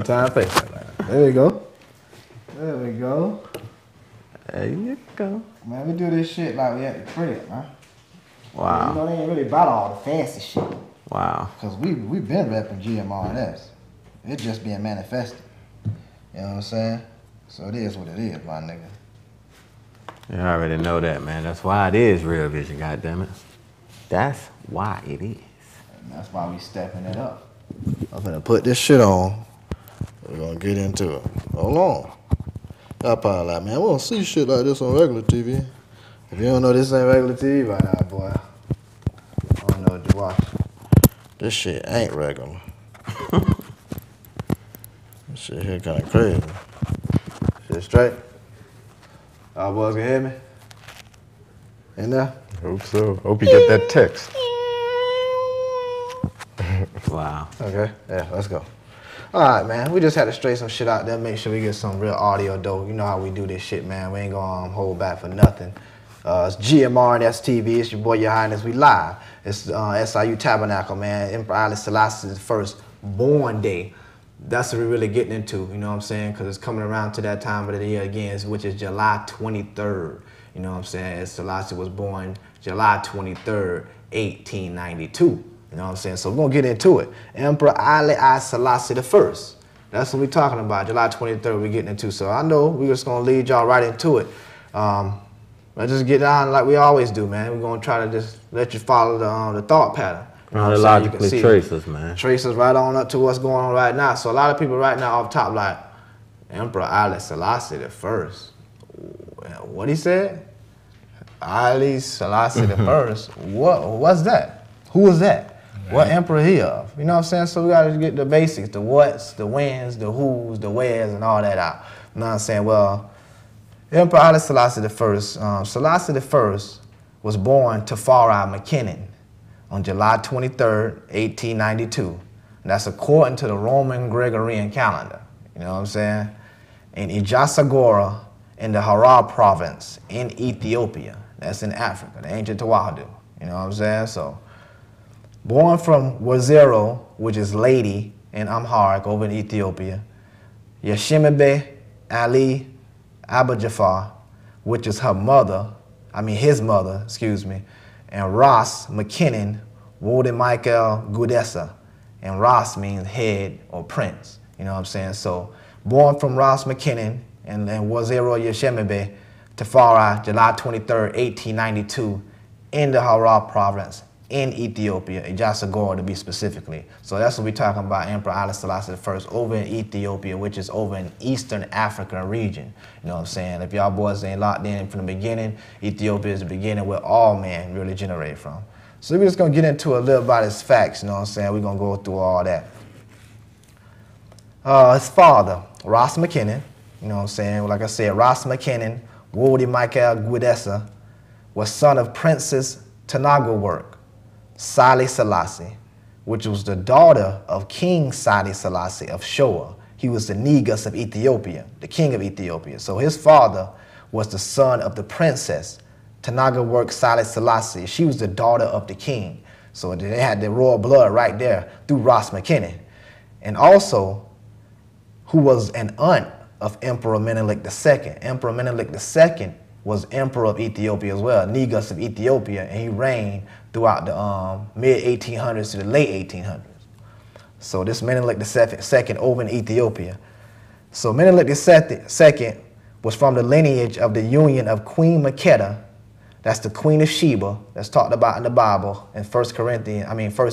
Time face. There we go. There we go. There you go. Man, we do this shit like we at the crib, man. Wow. You know, they ain't really about all the fancy shit. Wow. Because we been repping GMRNS. It's just being manifested. You know what I'm saying? So it is what it is, my nigga. You already know that, man. That's why it is Real Vision, goddammit. That's why it is. And that's why we stepping it up. I'm gonna put this shit on. We're gonna get into it. Hold on. Y'all probably like, man, we don't see shit like this on regular TV. If you don't know this ain't regular TV right now, boy, I don't know what you watch. This shit ain't regular. This shit here kind of crazy. Shit straight? Y'all boys can hear me? In there? Hope so. Hope you get that text. Wow. Okay, yeah, let's go. All right, man, we just had to straight some shit out there, make sure we get some real audio, though. You know how we do this shit, man. We ain't gonna hold back for nothing. It's GMRNStv, it's your boy, Your Highness, we live. It's SIU Tabernacle, man. Emperor Haile Selassie I Bornday. That's what we're really getting into, you know what I'm saying? Because it's coming around to that time of the year again, which is July 23rd. You know what I'm saying? Selassie was born July 23rd, 1892. You know what I'm saying? So we're going to get into it. Emperor Haile Selassie I. That's what we're talking about. July 23rd we're getting into. So I know we're just going to lead y'all right into it. Let's just get on like we always do, man. We're going to try to just let you follow the thought pattern. Chronologically trace us, man. Trace us right on up to what's going on right now. So a lot of people right now off top like, Emperor Haile Selassie I. What he said? Haile Selassie I. What's that? Who was that? What emperor he of? You know what I'm saying? So we got to get the basics, the what's, the whens, the who's, the where's, and all that out. You know what I'm saying? Well, Emperor Haile Selassie I, Selassie I was born Tafari Makonnen on July 23rd, 1892. And that's according to the Roman-Gregorian calendar. You know what I'm saying? In Ijasagora in the Harar province in Ethiopia. That's in Africa, the ancient Tawahadu. You know what I'm saying? So, born from Wazero, which is lady in Amharic over in Ethiopia. Yeshimebe Ali Abba-Jafar, which is his mother, and Ras Makonnen Wode Michael Gudessa. And Ras means head or prince. You know what I'm saying? So, born from Ras Makonnen and Wazero Yeshimebe, Tafari, July 23rd, 1892, in the Harar province in Ethiopia, Ijasagora to be specifically. So that's what we're talking about, Emperor Haile Selassie I over in Ethiopia, which is over in Eastern Africa region. You know what I'm saying? If y'all boys ain't locked in from the beginning, Ethiopia is the beginning where all men really generate from. So we're just going to get into a little about his facts, you know what I'm saying? We're going to go through all that. His father, Ras Makonnen, you know what I'm saying? Like I said, Ras Makonnen, Wode Michael Gudessa, was son of Princess Tanago Haile Selassie, which was the daughter of King Haile Selassie of Shoa. He was the Negus of Ethiopia, the king of Ethiopia. So his father was the son of the princess Tanago Haile Selassie. She was the daughter of the king. So they had the royal blood right there through Ras Makonnen. And also, who was an aunt of Emperor Menelik II. Emperor Menelik II was emperor of Ethiopia as well, Negus of Ethiopia, and he reigned throughout the mid-1800s to the late 1800s. So this Menelik II over in Ethiopia. So Menelik II was from the lineage of the union of Queen Makeda. That's the Queen of Sheba that's talked about in the Bible in 1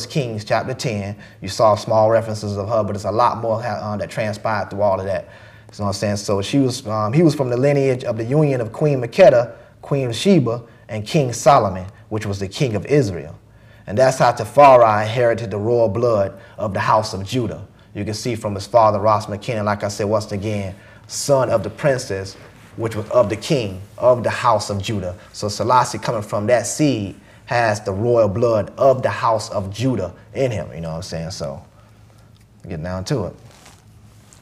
Kings chapter 10. You saw small references of her, but there's a lot more that transpired through all of that. You know what I'm saying? So he was from the lineage of the union of Queen Makeda, Queen of Sheba, and King Solomon, which was the king of Israel. And that's how Tafari inherited the royal blood of the house of Judah. You can see from his father, Ras Makonnen, like I said once again, son of the princess, which was of the king of the house of Judah. So Selassie, coming from that seed, has the royal blood of the house of Judah in him. You know what I'm saying? So get down to it.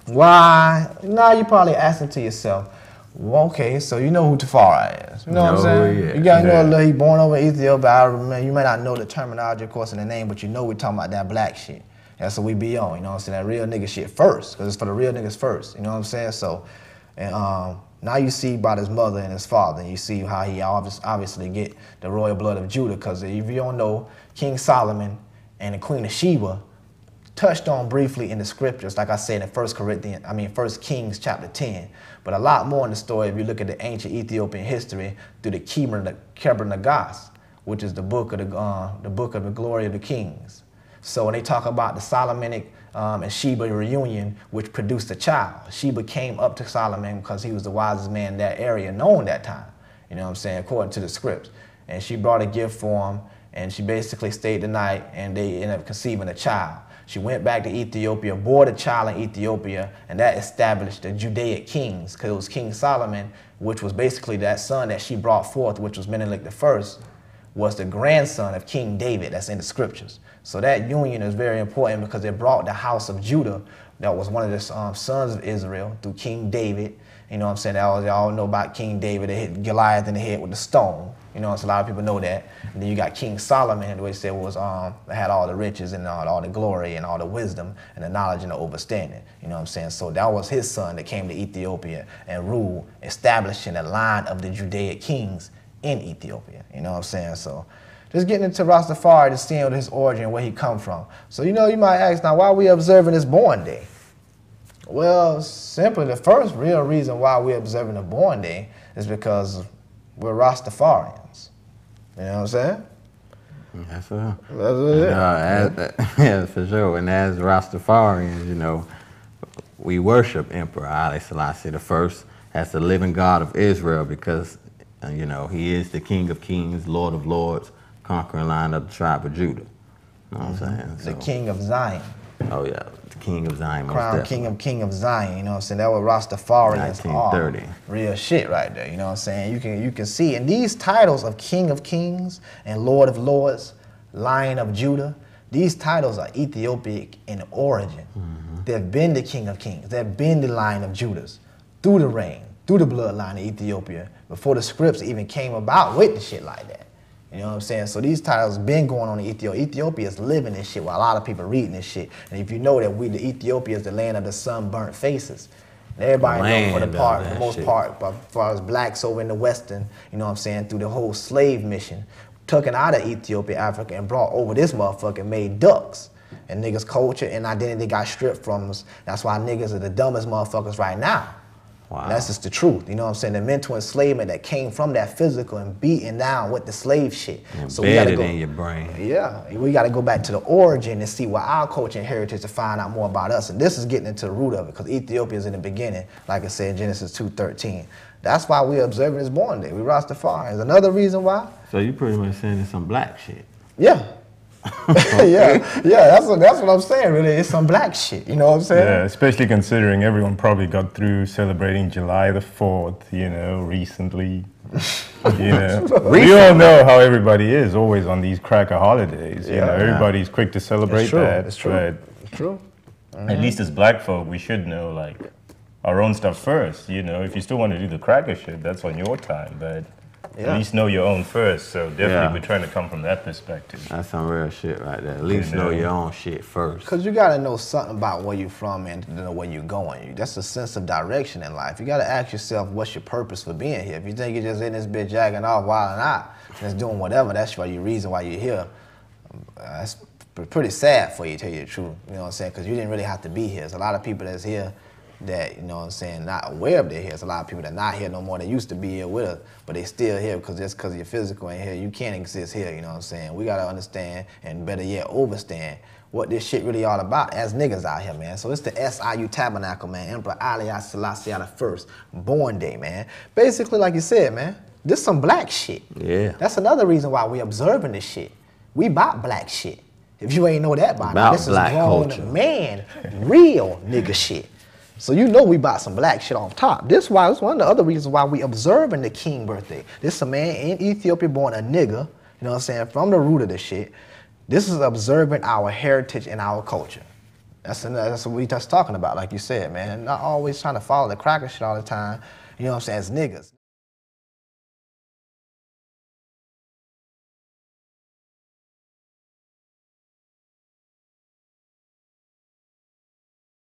Why? Now you're probably asking to yourself, well, okay, so you know who Tafari is. You know what I'm saying? Yeah. You gotta know he born over in Ethiopia. You may not know the terminology, of course, in the name, but you know we're talking about that black shit. That's what we be on, you know what I'm saying? That real nigga shit first, because it's for the real niggas first, you know what I'm saying? So, and now you see about his mother and his father, and you see how he obviously get the royal blood of Judah, because if you don't know, King Solomon and the Queen of Sheba touched on briefly in the scriptures, like I said in 1 Kings chapter 10, but a lot more in the story if you look at the ancient Ethiopian history through the Keber-Nagas, which is the book of the glory of the kings. So when they talk about the Solomonic and Sheba reunion, which produced a child, Sheba came up to Solomon because he was the wisest man in that area known that time, you know what I'm saying, according to the scripts. And she brought a gift for him, and she basically stayed the night, and they ended up conceiving a child. She went back to Ethiopia, bore the child in Ethiopia, and that established the Judaic kings, because it was King Solomon, which was basically that son that she brought forth, which was Menelik I, was the grandson of King David. That's in the scriptures. So that union is very important because it brought the house of Judah, that was one of the sons of Israel, through King David. You know what I'm saying? Y'all know about King David. They hit Goliath in the head with the stone. You know, so a lot of people know that. And then you got King Solomon, the way they said was had all the riches and all the glory and all the wisdom and the knowledge and the understanding. You know what I'm saying? So that was his son that came to Ethiopia and ruled, establishing a line of the Judaic kings in Ethiopia. You know what I'm saying? So just getting into Rastafari to seeing his origin, where he come from. So you know, you might ask, now why are we observing his born day? Well, simply the first real reason why we're observing the born day is because we're Rastafarians. You know what I'm saying? That's what it is. Yeah, for sure. And as Rastafarians, you know, we worship Emperor Haile Selassie I as the living God of Israel because, you know, he is the King of Kings, Lord of Lords, conquering line of the tribe of Judah. You know what I'm saying? The King of Zion. Oh, yeah. The King of Zion. Crown King of Zion, you know what I'm saying? That was Rastafarians. 1930. Real shit right there, you know what I'm saying? You can see, and these titles of King of Kings and Lord of Lords, Lion of Judah, these titles are Ethiopic in origin. They've been the King of Kings. They've been the Lion of Judah's through the reign, through the bloodline of Ethiopia, before the scripts even came about with the shit like that. You know what I'm saying? So these titles been going on in Ethiopia. Ethiopia is living this shit while a lot of people reading this shit. And if you know that the Ethiopia is the land of the sunburnt faces. And everybody knows for the most part, but as far as blacks over in the Western, you know what I'm saying, through the whole slave mission, taken out of Ethiopia, Africa, and brought over this motherfucker and made ducks. And niggas' culture and identity got stripped from us. That's why niggas are the dumbest motherfuckers right now. Wow. And that's just the truth, you know what I'm saying? The mental enslavement that came from that physical and beating down with the slave shit. So we gotta go in your brain. Yeah, we gotta go back to the origin and see what our culture and heritage to find out more about us. And this is getting into the root of it, because Ethiopia is in the beginning, like I said, Genesis 2:13. That's why we're observing his born day. We Rastafarians. Another reason why. So you pretty much saying it's some black shit. Yeah. yeah, that's what I'm saying, really. It's some black shit, you know what I'm saying? Yeah, especially considering everyone probably got through celebrating July the 4th, you know, recently. You know, we all know how everybody is always on these cracker holidays. You know, everybody's quick to celebrate that. It's true. It's true. At least as black folk, we should know, like, our own stuff first. You know, if you still want to do the cracker shit, that's on your time, but at least know your own first. So definitely we're trying to come from that perspective. That's some real shit right there. At least know your own shit first. Because you got to know something about where you're from and to know where you're going. That's a sense of direction in life. You got to ask yourself, what's your purpose for being here? If you think you're just in this bitch jacking off, wilding out, just doing whatever, that's your reason why you're here. That's pretty sad for you, to tell you the truth. You know what I'm saying? Because you didn't really have to be here. There's a lot of people that's here that, you know what I'm saying, not aware of they're here. There's a lot of people that not here no more. They used to be here with us, but they still here because just because your physical ain't here, you can't exist here, you know what I'm saying? We got to understand, and better yet, overstand what this shit really all about as niggas out here, man. So it's the SIU Tabernacle, man. Emperor Haile Selassie I Born Day, man. Basically, like you said, man, this some black shit. Yeah. That's another reason why we observing this shit. We about black shit. If you ain't know that by now, this is grown man, real nigga shit. So you know we bought some black shit off top. This is one of the other reasons why we observing the king birthday. This is a man in Ethiopia born a nigga, you know what I'm saying, from the root of the shit. This is observing our heritage and our culture. That's what we just talking about, like you said, man. Not always trying to follow the cracker shit all the time, you know what I'm saying, as niggas.